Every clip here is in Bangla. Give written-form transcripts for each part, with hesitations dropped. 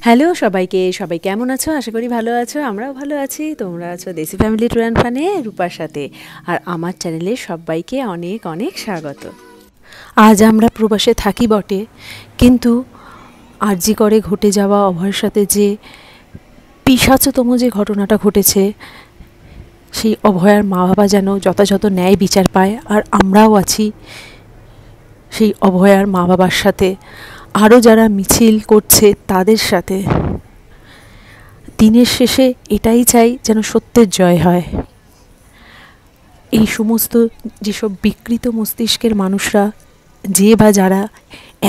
হ্যালো সবাইকে, সবাই কেমন আছো? আশা করি ভালো আছো। আমরাও ভালো আছি। তোমরা আছো দেশি ফ্যামিলি ট্যুর অ্যান্ড ফানে রূপার সাথে। আর আমার চ্যানেলে সবাইকে অনেক অনেক স্বাগত। আজ আমরা প্রবাসে থাকি বটে, কিন্তু আরজি করে ঘটে যাওয়া অভয়ের সাথে যে পিশাচতম যে ঘটনাটা ঘটেছে, সেই অভয়ার মা বাবা যেন যথাযথ ন্যায় বিচার পায়। আর আমরাও আছি সেই অভয়ার মা বাবার সাথে, আরও যারা মিছিল করছে তাদের সাথে। দিনের শেষে এটাই চাই যেন সত্যের জয় হয়। এই সমস্ত যেসব বিকৃত মস্তিষ্কের মানুষরা, যে বা যারা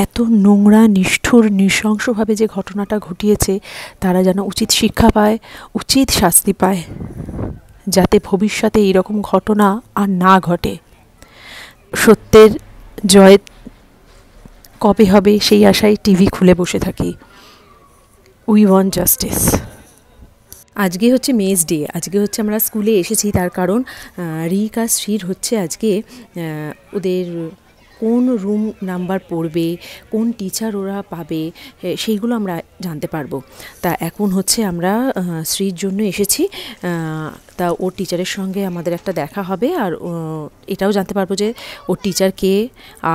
এত নোংরা নিষ্ঠুর নৃশংসভাবে যে ঘটনাটা ঘটিয়েছে, তারা যেন উচিত শিক্ষা পায়, উচিত শাস্তি পায়, যাতে ভবিষ্যতে এইরকম ঘটনা আর না ঘটে। সত্যের জয় কবে হবে সেই আশায় টিভি খুলে বসে থাকি। We want justice. আজকে হচ্ছে মেজ ডে। আজকে হচ্ছে আমরা স্কুলে এসেছি, তার কারণ রিক আর শ্রীর হচ্ছে আজকে ওদের কোন রুম নাম্বার পড়বে, কোন টিচার ওরা পাবে, সেইগুলো আমরা জানতে পারবো। তা এখন হচ্ছে আমরা শ্রীর জন্য এসেছি। তা ওর টিচারের সঙ্গে আমাদের একটা দেখা হবে, আর এটাও জানতে পারবো যে ওর টিচার কে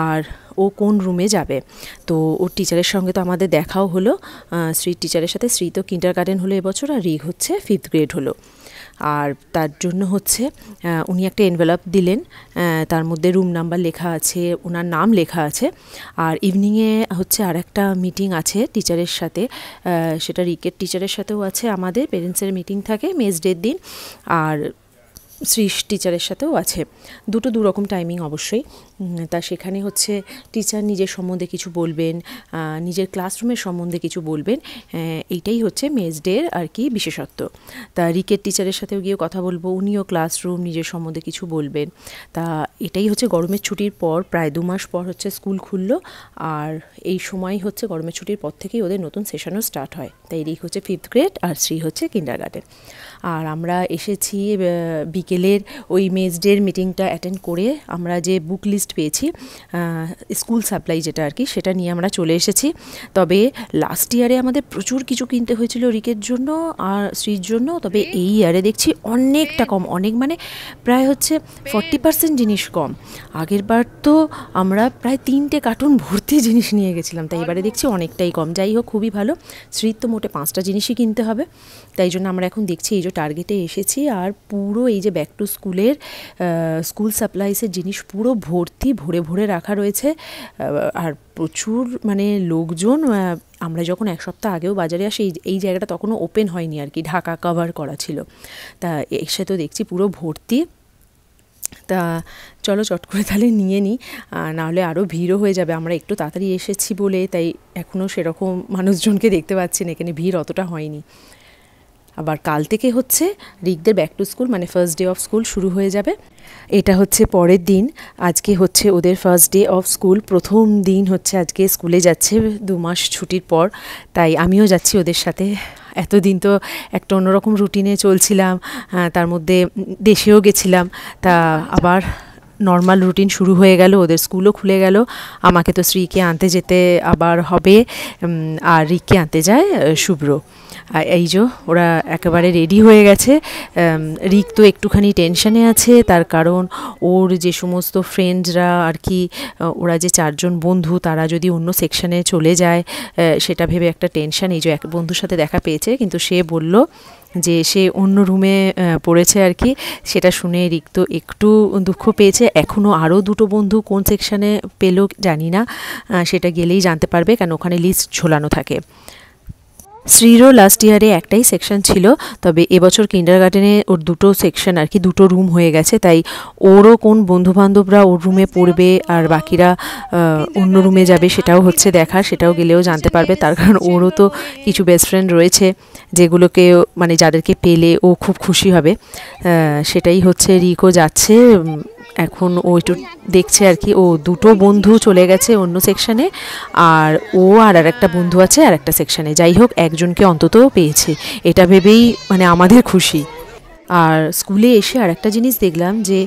আর ও কোন রুমে যাবে। তো ওর টিচারের সঙ্গে তো আমাদের দেখাও হলো, শ্রীর টিচারের সাথে। শ্রী তো কিন্ডারগার্টেন হলো এবছর, আর রিক হচ্ছে 5th গ্রেড হলো। আর তার জন্য হচ্ছে উনি একটা এনভেলপ দিলেন, তার মধ্যে রুম নাম্বার লেখা আছে, ওনার নাম লেখা আছে। আর ইভিনিংয়ে হচ্ছে আর একটা মিটিং আছে টিচারের সাথে, সেটা রিকের টিচারের সাথেও আছে। আমাদের পেরেন্টসের মিটিং থাকে মেজ ডের দিন, আর শ্রী টিচারের সাথেও আছে। দু রকম টাইমিং অবশ্যই। তা সেখানে হচ্ছে টিচার নিজের সম্বন্ধে কিছু বলবেন, নিজের ক্লাসরুমের সম্বন্ধে কিছু বলবেন। এইটাই হচ্ছে মেজ ডের আর কি বিশেষত্ব। তা রিকের টিচারের সাথেও গিয়ে কথা বলবো, উনিও ক্লাসরুম নিজের সম্বন্ধে কিছু বলবেন। তা এটাই হচ্ছে গরমের ছুটির পর, প্রায় 2 মাস পর হচ্ছে স্কুল খুললো। আর এই সময় হচ্ছে গরমের ছুটির পর থেকেই ওদের নতুন সেশনও স্টার্ট হয়। তাই রিক হচ্ছে 5th গ্রেড আর শ্রী হচ্ছে কিন্ডারগার্টেন। আর আমরা এসেছি বিকেলের ওই মেজ ডের মিটিংটা অ্যাটেন্ড করে আমরা যে বুক লিস্ট পেয়েছি, স্কুল সাপ্লাই যেটা আর কি, সেটা নিয়ে আমরা চলে এসেছি। তবে লাস্ট ইয়ারে আমাদের প্রচুর কিছু কিনতে হয়েছিল রিকের জন্য আর শ্রীর জন্য, তবে এই ইয়ারে দেখছি অনেকটা কম, অনেক মানে প্রায় হচ্ছে 40% জিনিস কম। আগের বার তো আমরা প্রায় 3টে কার্টুন ভর্তি জিনিস নিয়ে গেছিলাম, তাই এবারে দেখছি অনেকটাই কম। যাই হোক, খুবই ভালো। শ্রীর তো মোটে 5টা জিনিসই কিনতে হবে, তাই জন্য আমরা এখন দেখছি এই যে টার্গেটে এসেছি। আর পুরো এই যে ব্যাক টু স্কুলের স্কুল সাপ্লাইসের জিনিস পুরো ভর্তি, ভরে ভরে রাখা রয়েছে। আর প্রচুর মানে লোকজন। আমরা যখন 1 সপ্তাহ আগেও বাজারে আসি, এই জায়গাটা তখনও ওপেন হয়নি আর কি, ঢাকা কভার করা ছিল। তা এসে তো দেখছি পুরো ভর্তি। তা চলো চট করে তাহলে নিয়ে নিই, নাহলে আরও ভিড়ও হয়ে যাবে। আমরা একটু তাড়াতাড়ি এসেছি বলে তাই এখনও সেরকম মানুষজনকে দেখতে পাচ্ছি না, এখানে ভিড় অতটা হয়নি। আবার কাল থেকে হচ্ছে রিকদের ব্যাক টু স্কুল, মানে ফার্স্ট ডে অফ স্কুল শুরু হয়ে যাবে। এটা হচ্ছে পরের দিন। আজকে হচ্ছে ওদের ফার্স্ট ডে অফ স্কুল, প্রথম দিন হচ্ছে আজকে স্কুলে যাচ্ছে 2 মাস ছুটির পর। তাই আমিও যাচ্ছি ওদের সাথে। এতদিন তো একটা অন্যরকম রুটিনে চলছিলাম, তার মধ্যে দেশেও গেছিলাম। তা আবার নর্মাল রুটিন শুরু হয়ে গেল, ওদের স্কুলও খুলে গেল। আমাকে তো শ্রীকে আনতে যেতে আবার হবে, আর রিককে আনতে যায় শুভ্র। এই যে ওরা একেবারে রেডি হয়ে গেছে। রিক তো একটুখানি টেনশানে আছে, তার কারণ ওর যে সমস্ত ফ্রেন্ডরা আর কি, ওরা যে 4 জন বন্ধু, তারা যদি অন্য সেকশানে চলে যায় সেটা ভেবে একটা টেনশান। এই যে এক বন্ধুর সাথে দেখা পেয়েছে, কিন্তু সে বলল যে সে অন্য রুমে পড়েছে আর কি। সেটা শুনে রিক তো একটু দুঃখ পেয়েছে। এখনও আরও 2টো বন্ধু কোন সেকশানে পেল জানি না, সেটা গেলেই জানতে পারবে, কারণ ওখানে লিস্ট ঝোলানো থাকে। শ্রীরও লাস্ট ইয়ারে একটাই সেকশন ছিল, তবে এবছর কিন্ডারগার্টেনে ওর 2টো সেকশন আর কি, 2টো রুম হয়ে গেছে। তাই ওরও কোন বন্ধুবান্ধবরা ওর রুমে পড়বে আর বাকিরা অন্য রুমে যাবে সেটাও হচ্ছে দেখা, সেটাও গেলেও জানতে পারবে। তার কারণ ওরও তো কিছু বেস্ট ফ্রেন্ড রয়েছে যেগুলোকে মানে যাদেরকে পেলে ও খুব খুশি হবে। সেটাই হচ্ছে রিকও যাচ্ছে এখন, ও একটু দেখছে আর কি। ও 2টো বন্ধু চলে গেছে অন্য সেকশানে, আর ও আর একটা বন্ধু আছে আর একটা সেকশানে। যাই হোক, একজনকে অন্তত পেয়েছে, এটা ভেবেই মানে আমাদের খুশি। আর স্কুলে এসে আর একটা জিনিস দেখলাম যে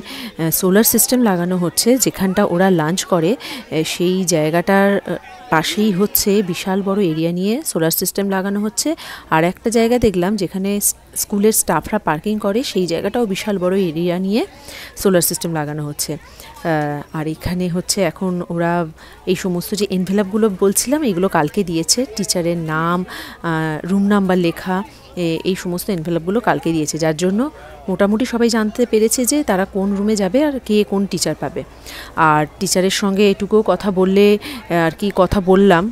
সোলার সিস্টেম লাগানো হচ্ছে, যেখানটা ওরা লাঞ্চ করে সেই জায়গাটার পাশেই হচ্ছে বিশাল বড় এরিয়া নিয়ে সোলার সিস্টেম লাগানো হচ্ছে। আর একটা জায়গা দেখলাম যেখানে স্কুলের স্টাফরা পার্কিং করে, সেই জায়গাটাও বিশাল বড় এরিয়া নিয়ে সোলার সিস্টেম লাগানো হচ্ছে। আর এখানে হচ্ছে এখন ওরা এই সমস্ত যে এনভেলপগুলো বলছিলাম এইগুলো কালকে দিয়েছে, টিচারের নাম, রুম নাম্বার লেখা, এই সমস্ত এনভেলপগুলো কালকে দিয়েছে, যার জন্য মোটামুটি সবাই জানতে পেরেছে যে তারা কোন রুমে যাবে আর কে কোন টিচার পাবে। আর টিচারের সঙ্গে এটুকুও কথা বললে আর কি কথা বললাম,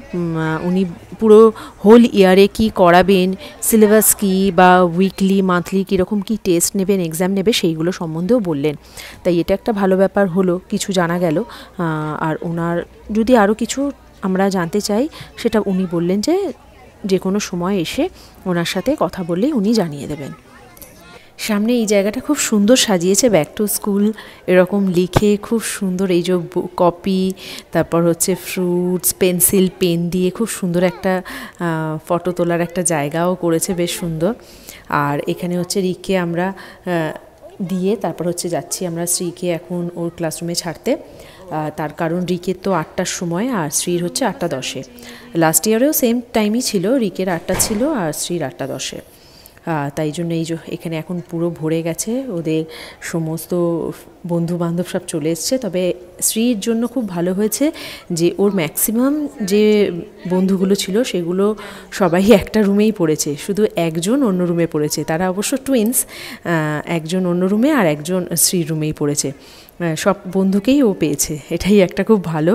উনি পুরো হোল ইয়ারে কি করাবেন, সিলেবাস কি বা উইকলি মান্থলি কীরকম কি টেস্ট নেবেন, এক্সাম নেবে, সেইগুলো সম্বন্ধেও বললেন। তাই এটা একটা ভালো ব্যাপার হলো, কিছু জানা গেল। আর ওনার যদি আরও কিছু আমরা জানতে চাই সেটা উনি বললেন যে কোনো সময় এসে ওনার সাথে কথা বললেই উনি জানিয়ে দেবেন। সামনে এই জায়গাটা খুব সুন্দর সাজিয়েছে, ব্যাক টু স্কুল এরকম লিখে খুব সুন্দর, এই যে কপি, তারপর হচ্ছে ফ্রুটস, পেন্সিল, পেন দিয়ে খুব সুন্দর একটা ফটো তোলার একটা জায়গাও করেছে, বেশ সুন্দর। আর এখানে হচ্ছে রিককে আমরা দিয়ে তারপর হচ্ছে যাচ্ছি আমরা শ্রীকে এখন ওর ক্লাসরুমে ছাড়তে। তার কারণ রিকের তো 8টার সময় আর শ্রীর হচ্ছে 8:10। লাস্ট ইয়ারেও সেম টাইমই ছিল, রিকের 8টা ছিল আর শ্রীর 8:10। তাই জন্য এই যে এখানে এখন পুরো ভরে গেছে, ওদের সমস্ত বন্ধু বান্ধব সব চলে এসছে। তবে শ্রীর জন্য খুব ভালো হয়েছে যে ওর ম্যাক্সিমাম যে বন্ধুগুলো ছিল সেগুলো সবাই একটা রুমেই পড়েছে, শুধু একজন অন্য রুমে পড়েছে। তারা অবশ্য টুইন্স, একজন অন্য রুমে আর একজন শ্রীর রুমেই পড়েছে। সব বন্ধুকেই ও পেয়েছে, এটাই একটা খুব ভালো,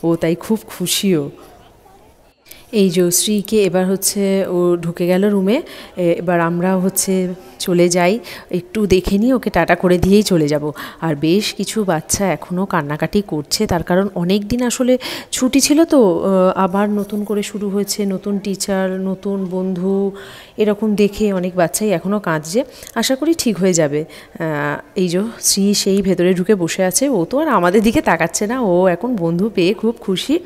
ও তাই খুব খুশিও। এই যে শ্রীকে এবার হচ্ছে ও ঢুকে গেল রুমে, এবার আমরা হচ্ছে চলে যাই, একটু দেখে নিই, ওকে টাটা করে দিয়েই চলে যাব। আর বেশ কিছু বাচ্চা এখনও কান্নাকাটি করছে, তার কারণ অনেক দিন আসলে ছুটি ছিল, তো আবার নতুন করে শুরু হয়েছে, নতুন টিচার, নতুন বন্ধু, এরকম দেখে অনেক বাচ্চাই এখনও কাঁদছে। আশা করি ঠিক হয়ে যাবে। এই যে শ্রী সেই ভেতরে ঢুকে বসে আছে, ও তো আর আমাদের দিকে তাকাচ্ছে না, ও এখন বন্ধু পেয়ে খুব খুশি।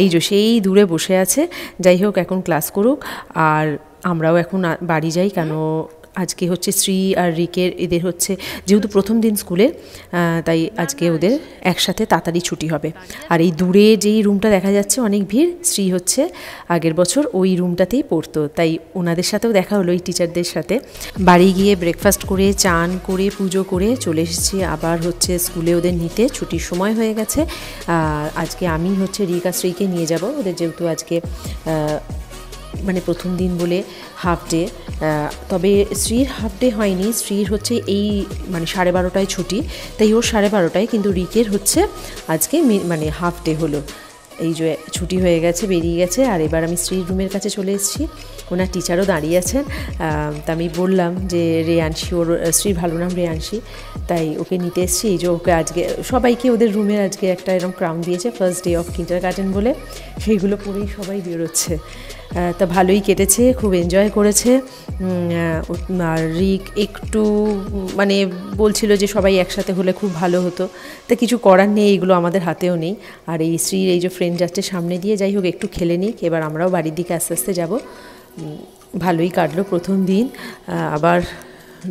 এই যে সেই দূরে বসে আছে। যাই হোক, এখন ক্লাস করুক আর আমরাও এখন বাড়ি যাই, কেন আজকে হচ্ছে শ্রী আর রিকের এদের হচ্ছে যেহেতু প্রথম দিন স্কুলে, তাই আজকে ওদের একসাথে তাড়াতাড়ি ছুটি হবে। আর এই দূরে যেই রুমটা দেখা যাচ্ছে অনেক ভিড়, শ্রী হচ্ছে আগের বছর ওই রুমটাতেই পড়তো, তাই ওনাদের সাথেও দেখা হলো, এই টিচারদের সাথে। বাড়ি গিয়ে ব্রেকফাস্ট করে চান করে পুজো করে চলে এসেছি আবার হচ্ছে স্কুলে ওদের নিতে, ছুটির সময় হয়ে গেছে। আজকে আমি হচ্ছে রিকা শ্রীকে নিয়ে যাব, ওদের যেহেতু আজকে মানে প্রথম দিন বলে হাফ ডে। তবে শ্রীর হাফ ডে হয়নি, শ্রীর হচ্ছে এই মানে 12:30টায় ছুটি, তাই ওর 12:30টায়, কিন্তু রিকের হচ্ছে আজকে মানে হাফ ডে হলো। এই যে ছুটি হয়ে গেছে, বেরিয়ে গেছে। আর এবার আমি শ্রীর রুমের কাছে চলে এসেছি, ওনার টিচারও দাঁড়িয়ে আছেন। তা আমি বললাম যে রেয়াংশী, ওর শ্রীর ভালো নাম রেয়াংশী, তাই ওকে নিতে এসেছি। এই যে ওকে আজকে সবাইকে ওদের রুমের আজকে একটা এরকম ক্রাউন দিয়েছে, ফার্স্ট ডে অফ কিন্ডারগার্টেন বলে, সেইগুলো পরেই সবাই বেরোচ্ছে। তা ভালোই কেটেছে, খুব এনজয় করেছে। আর রিক একটু মানে বলছিল যে সবাই একসাথে হলে খুব ভালো হতো, তা কিছু করার নেই, এগুলো আমাদের হাতেও নেই। আর এই শ্রীর এই যে ফ্রেন্ড যাচ্ছে সামনে দিয়ে, যাই হোক একটু খেলে নিক, এবার আমরাও বাড়ির দিকে আস্তে আস্তে যাব। ভালোই কাটলো প্রথম দিন, আবার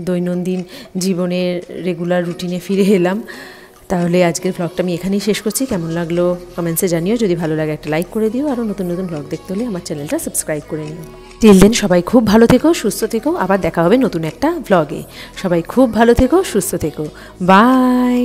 দৈনন্দিন জীবনের রেগুলার রুটিনে ফিরে এলাম। তাহলে আজকের ভ্লগটা আমি এখানেই শেষ করছি। কেমন লাগলো কমেন্টসে জানিও, যদি ভালো লাগে একটা লাইক করে দিও, আরও নতুন নতুন ভ্লগ দেখতে হলে আমার চ্যানেলটা সাবস্ক্রাইব করে নিও। টিল দেন সবাই খুব ভালো থেকো, সুস্থ থেকো, আবার দেখা হবে নতুন একটা ভ্লগে। সবাই খুব ভালো থেকো, সুস্থ থেকো, বাই।